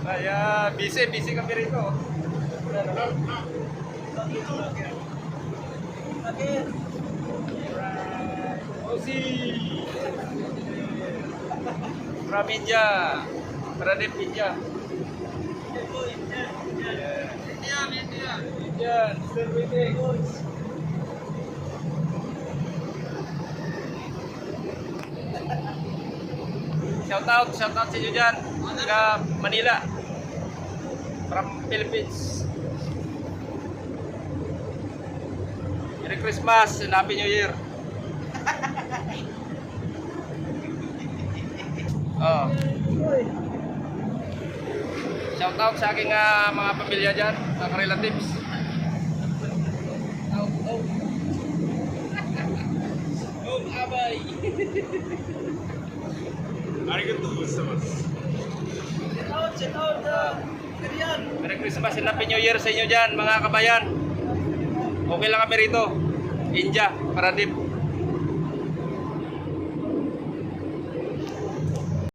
Kaya busy kami rito. Osi. From India. Pradip India. Indian. Still waiting. Shout out sa inyo dyan. Taga Manila. From Philippines. Merry Christmas and Happy New Year. Oh. Shout out sa aking mga pamilya dyan, mga relatives. Oh, abay. Arigatou gozaimasu. Shout out, Merry Christmas and Happy New Year sa inyo dyan, mga kabayan. Okay lang kami rito. India, Paradip.